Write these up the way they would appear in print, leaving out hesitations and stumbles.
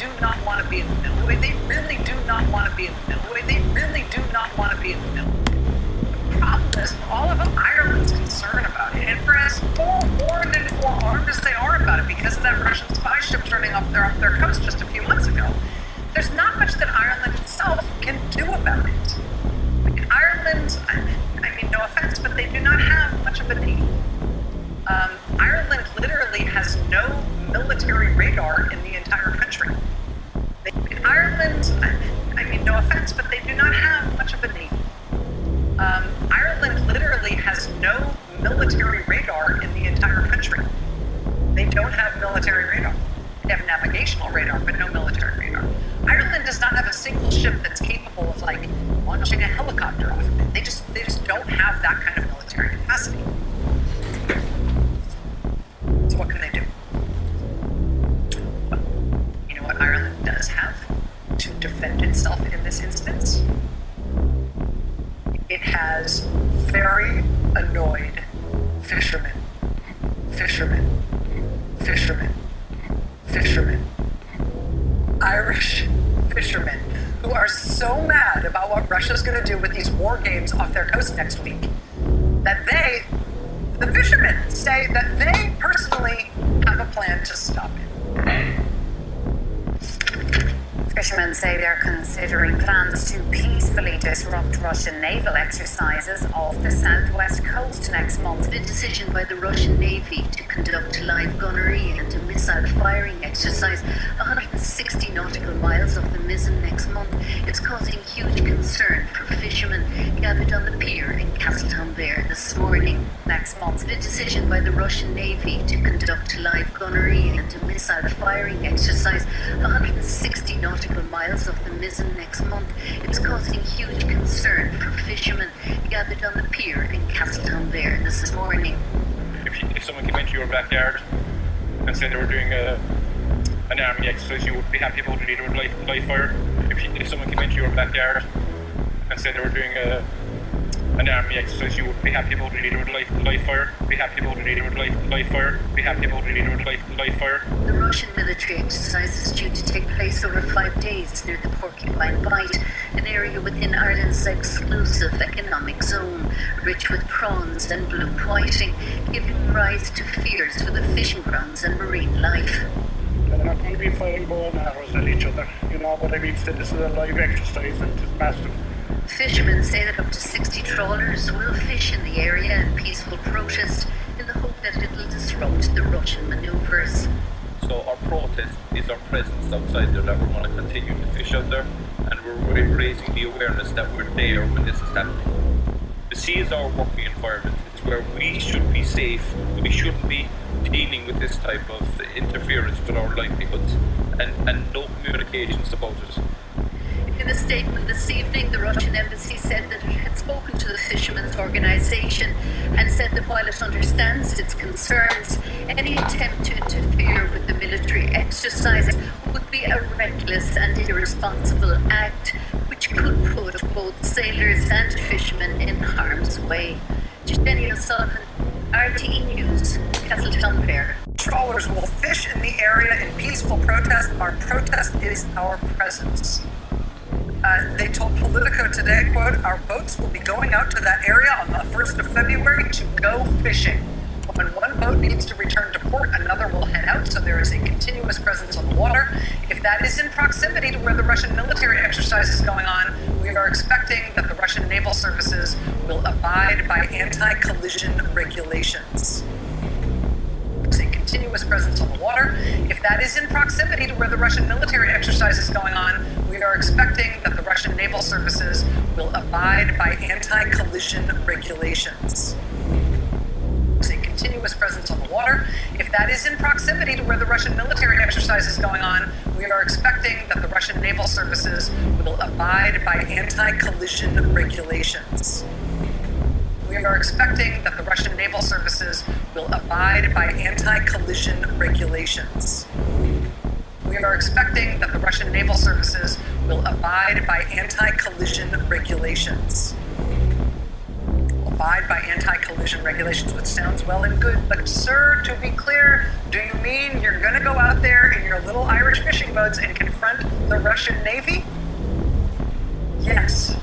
do not want to be in the middle. They really do not want to be in the middle. They really do not want to be in the middle. The problem is, for all of Ireland's concerned about it, and for as forewarned and forearmed as they are about it, because of that Russian spy ship turning off their coast just a few months ago, there's not much that Ireland itself can do about it. Ireland, I mean, no offense, but they do not have much of a navy. Ireland literally has no military radar in the entire country. Ireland, I mean, no offense, but they do not have much of a navy. Ireland literally has no military radar in the entire country. They don't have military radar. They have navigational radar, but no military radar. Ireland does not have a single ship that's capable of, like, launching a helicopter off of it. They just don't have that kind of military capacity. So what can they do? Well, you know what Ireland does have to defend itself in this instance? It has very annoyed fishermen. Irish fishermen who are so mad about what Russia's going to do with these war games off their coast next week that the fishermen say that they personally have a plan to stop it. Fishermen say they're considering plans to peacefully disrupt Russian naval exercises off the southwest coast next month. The decision by the Russian Navy to conduct live gunnery and a missile firing exercise 160 nautical miles off the Mizzen next month is causing huge concern for fishermen gathered on the pier in Castletownbere this morning. Next month. The decision by the Russian Navy to conduct live gunnery and a missile firing exercise 160 nautical miles off the Mizzen next month is causing huge concern for fishermen gathered on the pier in Castletownbere this morning. If someone came into your backyard and said they were doing an army exercise, you would be happy about it, either with live fire. If someone came into your backyard and said they were doing an army exercise, you would be happy about it, either with live fire. Be happy about it, either with live fire. Be happy about it, either with live fire. The Russian military exercise is due to take place over 5 days near the Porcupine Bight, an area within Ireland's exclusive economic zone, rich with prawns and blue whiting, giving rise to fears for the fishing grounds and marine life. They're not going to be firing bow and arrows at each other, but I mean, this is a live exercise and it's massive. Fishermen say that up to 60 trawlers will fish in the area in peaceful protest in the hope that it will disrupt the Russian manoeuvres. So our protest is our presence outside there, that we want to continue to fish out there, and we're raising the awareness that we're there when this is happening. The sea is our working environment. It's where we should be safe. We shouldn't be dealing with this type of interference with our livelihoods, and no communications about it. In a statement this evening, the Russian embassy said that it had spoken to the fishermen's organisation and said that while it understands its concerns, any attempt to interfere with the military exercise would be a reckless and irresponsible act which could put both sailors and fishermen in harm's way. Jenny O'Sullivan, RTE News, Castletownbere. Trawlers will fish in the area in peaceful protest. Our protest is our presence. They told Politico today, quote, "Our boats will be going out to that area on the 1st of February to go fishing. When one boat needs to return to port, another will head out, so there is a continuous presence on the water. If that is in proximity to where the Russian military exercise is going on, we are expecting that the Russian naval services will abide by anti-collision regulations." A continuous presence on the water. If that is in proximity to where the Russian military exercise is going on, we are expecting that the Russian naval services will abide by anti-collision regulations. A continuous presence on the water. If that is in proximity to where the Russian military exercise is going on, we are expecting that the Russian naval services will abide by anti-collision regulations. We are expecting that the Russian naval services will abide by anti-collision regulations. We are expecting that the Russian naval services will abide by anti-collision regulations. abide by anti-collision regulations, which sounds well and good. But sir, to be clear, do you mean you're going to go out there in your little Irish fishing boats and confront the Russian Navy? Yes.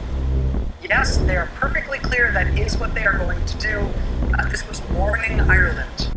Yes, they are perfectly clear that is what they are going to do. This was warning Ireland.